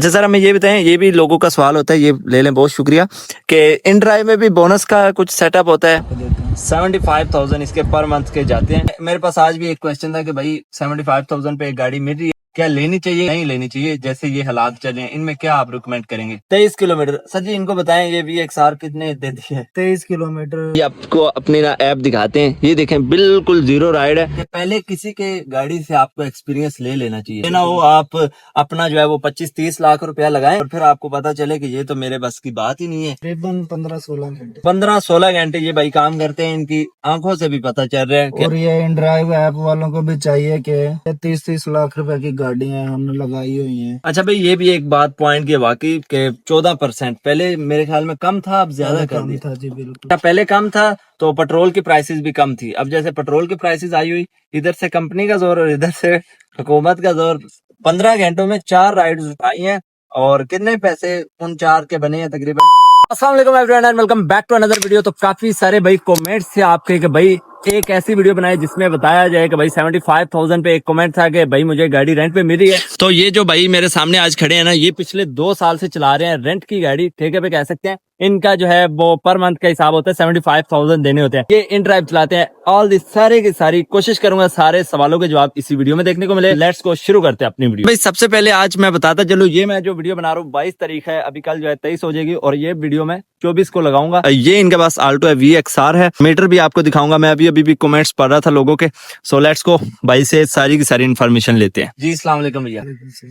अच्छा सर, हमें ये बताएं, ये भी लोगों का सवाल होता है, ये ले लें, बहुत शुक्रिया, कि इन ड्राइव में भी बोनस का कुछ सेटअप होता है। 75,000 इसके पर मंथ के जाते हैं। मेरे पास आज भी एक क्वेश्चन था कि भाई 75,000 पे एक गाड़ी मिल रही है, क्या लेनी चाहिए नहीं लेनी चाहिए, जैसे ये हालात चले हैं, इनमें क्या आप रिकमेंड करेंगे? 23 किलोमीटर। सर जी इनको बताएं ये VXR कितने देती है? 23 किलोमीटर। ये आपको अपनी ना ऐप दिखाते हैं, ये देखें बिल्कुल जीरो राइड है। कि पहले किसी के गाड़ी से आपको एक्सपीरियंस ले लेना चाहिए ना, वो आप अपना जो है वो 25-30 लाख रुपया लगाएं और फिर आपको पता चले कि ये तो मेरे बस की बात ही नहीं है। तकरीबन 15-16 घंटे 15-16 घंटे ये भाई काम करते हैं, इनकी आंखों से भी पता चल रहा है और ये इन ड्राइव ऐप वालों को भी चाहिए कि 30-30 लाख रुपए की गाड़ियां हमने लगाई हुई हैं। अच्छा भाई, ये भी एक बात पॉइंट की वाकई के 14%, पहले मेरे ख्याल में कम था, अब ज्यादा कर कम दिया। था जी, बिल्कुल। अच्छा, पहले कम था तो पेट्रोल की प्राइसेस भी कम थी, अब जैसे पेट्रोल की प्राइसेस आई हुई, इधर से कंपनी का जोर और इधर से हुकूमत का जोर। 15 घंटों में 4 राइड्स उठाई हैं और कितने पैसे उन 4 के बने हैं तकरीबन। अस्सलाम वालेकुम everyone and welcome back to another video. तो काफी सारे भाई कमेंट्स थे आपके कि भाई एक ऐसी वीडियो बनाई जिसमें बताया जाए कि भाई 75,000 पे एक कमेंट था कि भाई मुझे गाड़ी रेंट पे मिल रही है। तो ये जो भाई मेरे सामने आज खड़े हैं ना, ये पिछले 2 साल से चला रहे हैं रेंट की गाड़ी, ठेके पे कह सकते हैं। इनका जो है वो पर मंथ का हिसाब होता है, 75,000 देने होते हैं। ये इन ड्राइव चलाते हैं। ऑल दी सारे की सारी कोशिश करूंगा सारे सवालों के जवाब इसी वीडियो में देखने को मिले। लेट्स को शुरू करते हैं अपनी वीडियो। भाई सबसे पहले आज मैं बताता चलो, ये मैं जो वीडियो बना रहा हूँ 22 तारीख है, अभी कल जो है 23 हो जाएगी और ये वीडियो मैं 24 को लगाऊंगा। ये इनके पास आल्टो है, VXR है। मीटर भी आपको दिखाऊंगा मैं, अभी भी कमेंट्स पढ़ रहा था लोगों के। सो लेट्स को भाई से सारी की सारी इन्फॉर्मेशन लेते हैं। जी अस्सलाम वालेकुम भैया,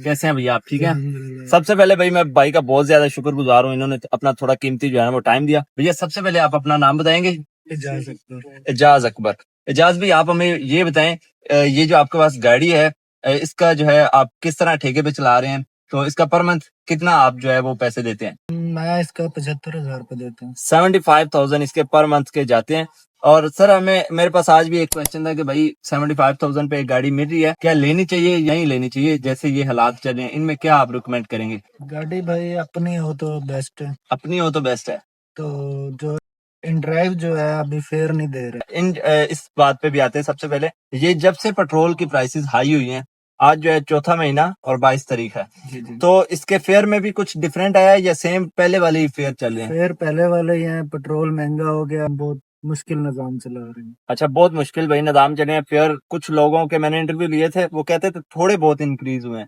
कैसे हैं भैया आप? ठीक है। सबसे पहले भाई मैं भाई का बहुत ज्यादा शुक्रगुजार हूँ, इन्होंने अपना थोड़ा कीमती जो है ना वो टाइम दिया। भैया सबसे पहले आप अपना नाम बताएंगे? एजाज अकबर। एजाज भाई आप हमें ये बताएं, ये जो आपके पास गाड़ी है, इसका जो है आप किस तरह ठेके पे चला रहे हैं, तो इसका पर मंथ कितना आप जो है वो पैसे देते हैं? मैं इसका 75,000 रुपए देता हूँ। 75,000 इसके पर मंथ के जाते हैं। और सर हमें, मेरे पास आज भी एक क्वेश्चन था कि भाई 75,000 पे एक गाड़ी मिल रही है, क्या लेनी चाहिए या नहीं लेनी चाहिए, जैसे ये हालात चल रहे हैं, इनमें क्या आप रिकमेंड करेंगे? गाड़ी भाई अपनी हो तो बेस्ट है। अपनी हो तो बेस्ट है। तो जो इन ड्राइव जो है अभी फेयर नहीं दे रहे। इस बात पे भी आते हैं। सबसे पहले ये जब से पेट्रोल की प्राइसेस हाई हुई हैं, आज जो है चौथा महीना और 22 तारीख है, तो इसके फेयर में भी कुछ डिफरेंट आया है या सेम पहले वाले ही फेयर चल रहे हैं? फेयर पहले वाले ही हैं, पेट्रोल महंगा हो गया, बहुत मुश्किल निजाम चला रहे हैं। अच्छा, बहुत मुश्किल भाई निदाम चले हैं। फेयर कुछ लोगों के मैंने इंटरव्यू लिए थे, वो कहते थे थोड़े बहुत इंक्रीज हुए हैं,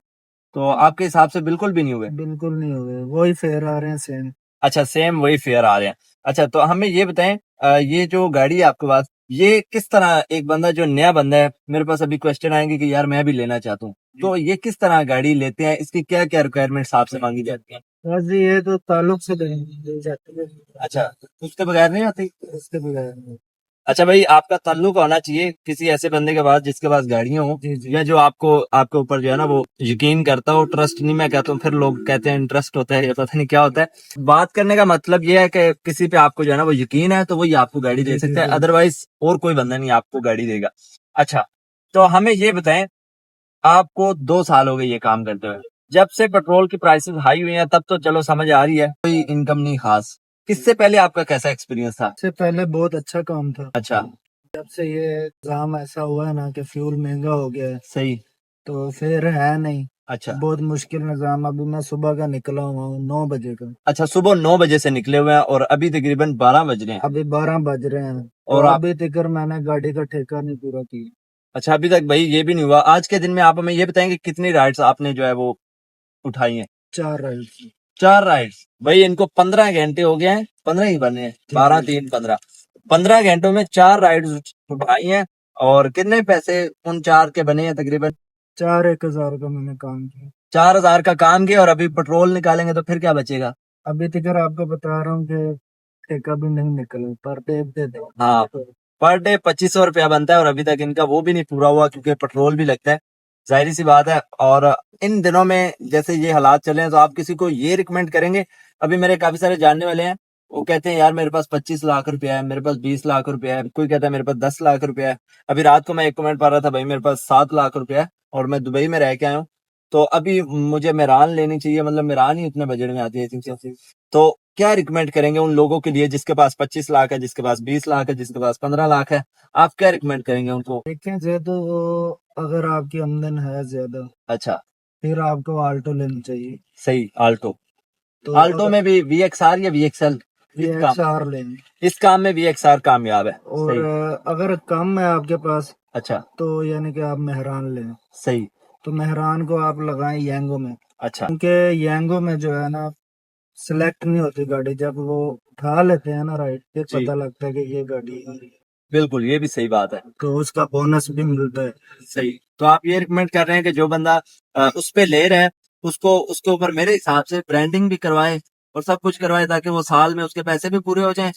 तो आपके हिसाब से बिल्कुल भी नहीं हुए? बिल्कुल नहीं हुए, वही फेयर आ रहे हैं सेम। अच्छा, सेम वही फेयर आ रहे हैं। अच्छा, तो हमें ये बताएं, ये जो गाड़ी है आपके पास, ये किस तरह, एक बंदा जो नया बंदा है, मेरे पास अभी क्वेश्चन आएंगे कि यार मैं भी लेना चाहता हूँ, तो ये किस तरह गाड़ी लेते हैं, इसकी क्या क्या रिक्वायरमेंट्स आपसे मांगी जाती हैं? बस जी, ये तो ताल्लुक से दी जाती है। अच्छा, उसके बगैर नहीं आती? इसके बगैर नहीं। अच्छा भाई, आपका ताल्लुक होना चाहिए किसी ऐसे बंदे के पास जिसके पास गाड़ियां हो, जी जी। या जो आपको आपके ऊपर जो है ना वो यकीन करता हो। ट्रस्ट नहीं मैं कहता हूँ, फिर लोग कहते हैं इंटरेस्ट होता है या पता नहीं क्या होता है। बात करने का मतलब ये है कि किसी पे आपको जो है ना वो यकीन है तो वही आपको गाड़ी दे सकता है, अदरवाइज और कोई बंदा नहीं आपको गाड़ी देगा। अच्छा, तो हमें ये बताएं, आपको 2 साल हो गए ये काम करते हुए, जब से पेट्रोल की प्राइसेस हाई हुई हैं तब तो चलो समझ आ रही है, कोई इनकम नहीं खास। इससे पहले आपका कैसा एक्सपीरियंस था? इससे पहले बहुत अच्छा काम था। अच्छा, जब से ये निजाम ऐसा हुआ है ना कि फ्यूल महंगा हो गया है, सही। तो फिर है नहीं। अच्छा बहुत मुश्किल निजाम। अभी मैं सुबह का निकला हुआ हूँ 9 बजे का। अच्छा, सुबह 9 बजे से निकले हुए हैं और अभी तकरीबन 12 बज रहे हैं। अभी 12 बज रहे हैं और और आप, अभी तक मैंने गाड़ी का ठेका नहीं पूरा किया। अच्छा अभी तक भाई ये भी नहीं हुआ। आज के दिन में आप हमें ये बताएंगे कितनी राइड्स आपने जो है वो उठाई हैं? 4 राइड। 4 राइड्स। भाई इनको 15 घंटे हो गए हैं, 15 ही बने हैं, 12 3 15, 15 घंटों में 4 राइड्स उठाई हैं। और कितने पैसे उन 4 के बने हैं तकरीबन? 4-1 हज़ार का मैंने काम किया। 4,000 का काम किया और अभी पेट्रोल निकालेंगे तो फिर क्या बचेगा? अभी तक आपको बता रहा हूँ कि ठेका भी नहीं निकला, पर डे दे दे। हाँ, पर डे 2500 रुपया बनता है और अभी तक इनका वो भी नहीं पूरा हुआ क्योंकि पेट्रोल भी लगता है, जाहिर सी बात है। और इन दिनों में जैसे ये हालात चले हैं, तो आप किसी को ये रिकमेंड करेंगे? अभी मेरे काफी सारे जानने वाले हैं, वो कहते हैं यार मेरे पास 25 लाख रुपया है, मेरे पास 20 लाख रुपया है, कोई कहता है मेरे पास 10 लाख रुपया है। अभी रात को मैं एक कमेंट पढ़ रहा था, भाई मेरे पास 7 लाख रुपया है और मैं दुबई में रह के आया हूँ, तो अभी मुझे मेरान लेनी चाहिए, मतलब मेरान ही उतने बजट में आती है। तो क्या रिकमेंड करेंगे उन लोगों के लिए जिसके पास 25 लाख है, जिसके पास 20 लाख है, जिसके पास 15 लाख है? आप क्या रिकमेंड करेंगे उनको? देखें से तो वो, अगर आपकी आमदन है ज्यादा, अच्छा, फिर आपको आल्टो लेनी चाहिए। सही, आल्टो। तो आल्टो में भी VXR या VXL? VXR लें। इस काम में VXR कामयाब है। और सही। अगर कम है आपके पास अच्छा। तो यानी कि आप मेहरान लें। सही। तो मेहरान को आप लगाएं यांगो में, अच्छा। क्योंकि यांगो में जो है ना सिलेक्ट नहीं होती गाड़ी, जब वो उठा लेते हैं ना राइट, फिर जी। पता लगता है कि ये गाड़ी है, बिल्कुल, ये भी सही बात है। तो उसका बोनस भी मिलता है। सही। तो आप ये रिकमेंड कर रहे हैं कि जो बंदा उस पे ले रहा है उसको उसके ऊपर मेरे हिसाब से ब्रांडिंग भी करवाए और सब कुछ करवाए, ताकि वो साल में उसके पैसे भी पूरे हो जाएं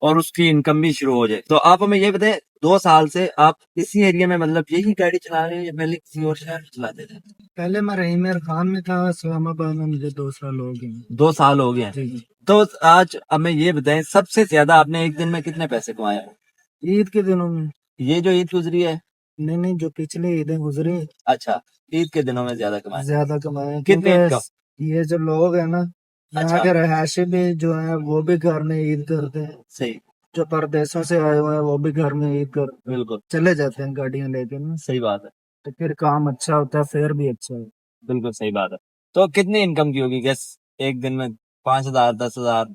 और उसकी इनकम भी शुरू हो जाए। तो आप हमें ये बताएं, 2 साल से आप इसी एरिया में मतलब यही गाड़ी चला रहे हैं या पहले किसी और शहर में चलाते थे? पहले मैं रहीम खान में था, इस्लामाबाद में मुझे 2 साल हो गए। 2 साल हो गए हैं। जी जी। तो आज हमें ये बताएं, सबसे ज्यादा आपने एक दिन में कितने पैसे कमाए हैं? ईद के दिनों में। ये जो ईद गुजरी है? नहीं नहीं, जो पिछली ईदें गुजरी अच्छा, ईद के दिनों में ज्यादा कमाए। ज्यादा कमाए, कितनी इनकम? क्योंकि ये जो लोग है ना यहाँ अच्छा। के रहायशी भी जो है वो भी घर में ईद करते हैं, सही। जो परदेशों से आए हुए हैं वो भी घर में ईद कर बिल्कुल चले जाते हैं गाड़ियां लेके ना, सही बात है। तो फिर काम अच्छा होता है, फेयर भी अच्छा है। बिल्कुल सही बात है। तो कितनी इनकम की होगी गैस एक दिन में? 5,000, 10,000?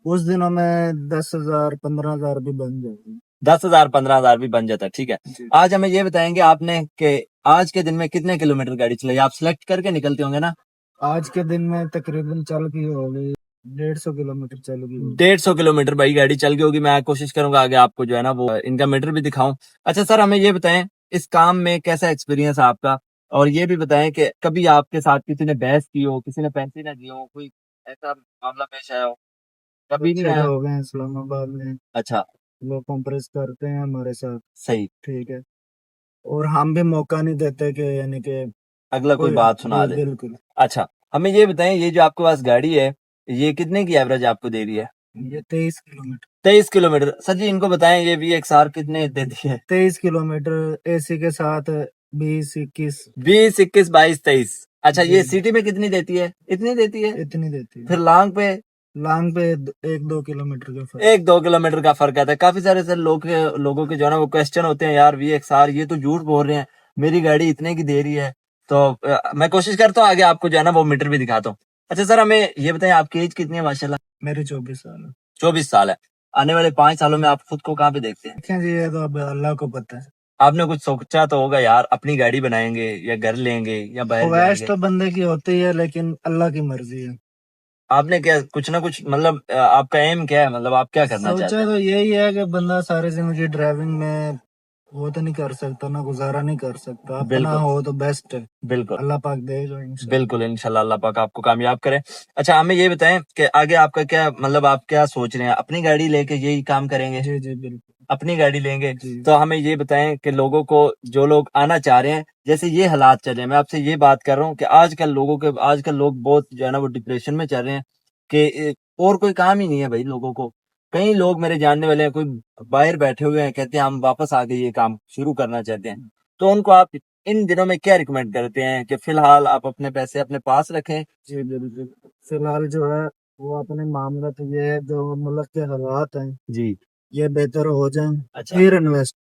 उस दिनों में 10,000 15,000 भी बन जाते 10,000, 15,000 भी बन जाता है। ठीक है। हैं। आज हमें ये बताएंगे आपने कि आज के दिन में कितने किलोमीटर गाड़ी चलाई? आप सिलेक्ट करके निकलते होंगे ना? आज के दिन में तकरीबन चल की होगी 150 किलोमीटर चल गई होगी। 150 किलोमीटर भाई गाड़ी चल गई होगी। मैं कोशिश करूंगा आगे आपको जो है ना वो इनका मीटर भी दिखाऊं। अच्छा सर, हमें ये बताएं इस काम में कैसा एक्सपीरियंस है आपका, और ये भी बताएं कि कभी आपके साथ किसी ने बहस की हो, किसी ने पैसे ना दिए हो, कोई ऐसा मामला पेश आया हो? कभी नहीं जगह आया? हो गए हैं इस्लामाबाद में, अच्छा। वो कॉम्प्रेस करते हैं हमारे साथ, सही। ठीक है, और हम भी मौका नहीं देते कि यानी कि अगला कोई बात सुना दे। बिल्कुल। अच्छा, हमें ये बताएं ये जो आपके पास गाड़ी है ये कितने की एवरेज आपको दे रही है? ये 23 किलोमीटर। 23 किलोमीटर। सर जी इनको बताएं ये VXR कितने देती है? 23 किलोमीटर एसी के साथ 20 21 20, 21, 22, 23। अच्छा, जी। ये सिटी में कितनी देती है? इतनी देती है? इतनी देती है। फिर लॉन्ग पे? लॉन्ग पे 1 2 किलोमीटर का फर्क। 1-2 किलोमीटर का फर्क आता है। काफी सारे सर लोगों के जो है ना वो क्वेश्चन होते हैं, यार VXR ये तो झूठ बोल रहे हैं, मेरी गाड़ी इतने की दे रही है। तो मैं कोशिश करता हूँ आगे आपको जो है ना वो मीटर भी दिखाता हूँ। अच्छा सर, हमें ये बताएं आपकी एज कितनी है? माशाल्लाह। मेरी 24 साल है। 24 साल है। आने वाले 5 सालों में आप खुद को कहाँ पे देखते हैं? देखें जी, ये तो अब अल्लाह को पता है। आपने कुछ सोचा तो होगा, यार अपनी गाड़ी बनाएंगे या घर लेंगे या बाहर ख्वाहिश जाएंगे? तो बंदे की होती है, लेकिन अल्लाह की मर्जी है। आपने क्या कुछ ना कुछ मतलब आपका एम क्या है, मतलब आप क्या करना चाहते सोचा हैं? तो यही है कि बंदा सारी जिंदगी ड्राइविंग में वो तो नहीं कर सकता ना, गुजारा नहीं कर सकता, अपना बिल्कुल। हो तो बेस्ट है। बिल्कुल। अल्लाह पाक देगा इंशाल्लाह। बिल्कुल इंशाल्लाह अल्लाह पाक आपको कामयाब करे। अच्छा, हमें ये बताएं कि आगे आपका क्या मतलब आप क्या सोच रहे हैं? अपनी गाड़ी लेके यही काम करेंगे? जी जी बिल्कुल। अपनी गाड़ी लेंगे। जी तो हमें ये बताएं कि लोगों को, जो लोग आना चाह रहे हैं, जैसे ये हालात चल रहे हैं, मैं आपसे ये बात कर रहा हूँ कि आजकल लोग बहुत जो है ना वो डिप्रेशन में चल रहे हैं कि और कोई काम ही नहीं है भाई लोगों को। कई लोग मेरे जानने वाले हैं, कोई बाहर बैठे हुए हैं, कहते हैं हम वापस आके ये काम शुरू करना चाहते हैं। तो उनको आप इन दिनों में क्या रिकमेंड करते हैं कि फिलहाल आप अपने पैसे अपने पास रखें? जी बिल्कुल। फिलहाल जो है वो अपने मामला तो ये है, जो मुल्क के हालात हैं जी। ये बेहतर हो जाएं, अच्छा। फिर इन्वेस्ट।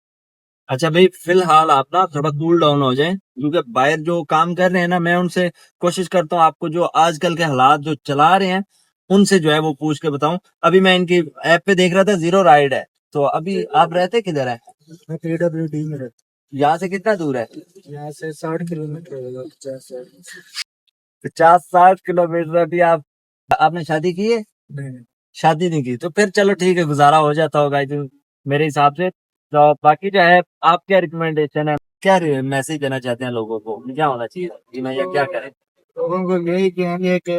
अच्छा भाई, फिलहाल आप ना थोड़ा कूल डाउन हो जाएं, क्योंकि बाहर जो काम कर रहे हैं ना, मैं उनसे कोशिश करता हूँ आपको जो आजकल के हालात जो चला रहे हैं उनसे जो है वो पूछ के बताऊं। अभी मैं इनकी ऐप पे देख रहा था, जीरो राइड है। तो अभी आप रहते किधर है? मैं PWD में रहता यहाँ से कितना दूर है? हूँ। यहाँ से 60 किलोमीटर होगा, 50 60। 50-60 किलोमीटर। अभी आपने शादी की है? नहीं। शादी नहीं की तो फिर चलो ठीक है, गुजारा हो जाता होगा जो मेरे हिसाब से। तो बाकी जो है आप क्या रिकमेंडेशन है, क्या मैसेज देना चाहते हैं लोगों को, क्या होना चाहिए जीवन या क्या करें? लोगों को यही कहेंगे कि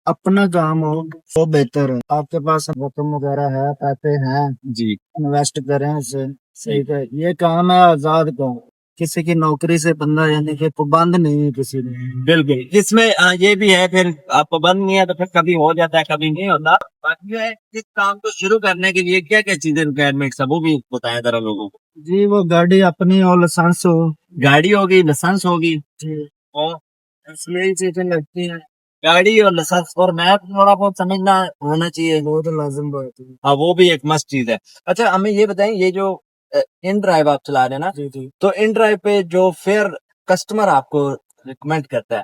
अपना काम हो वो बेहतर है। आपके पास रकम वगैरह है, पैसे हैं, जी। इन्वेस्ट करें उसे। सही। ठीक है, ये काम है आजाद का, किसी की नौकरी से बंदा यानी कि पाबंद नहीं है किसी ने। बिल्कुल, जिसमें ये भी है, फिर आप पाबंद नहीं है तो फिर कभी हो जाता है कभी नहीं होता। बाकी जो है इस काम को शुरू करने के लिए क्या क्या चीजें रिक्वायरमेंट्स है वो भी बताया जरा लोगों को। जी, वो गाड़ी अपनी और लाइसेंस हो। गाड़ी होगी, लाइसेंस होगी, जी, और इसमें ही चीजें लगती हैं। गाड़ी और लाइसेंस और मैप थोड़ा बहुत समझना होना चाहिए। वो तो लाजिम बात है। हाँ, वो भी एक मस्त चीज है। अच्छा, हमें ये बताएं ये जो इन ड्राइव आप चला रहे हैं ना, जी जी। तो इन ड्राइव पे जो फेयर कस्टमर आपको रिकमेंड करता है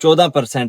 14%،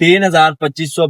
3,000-2,500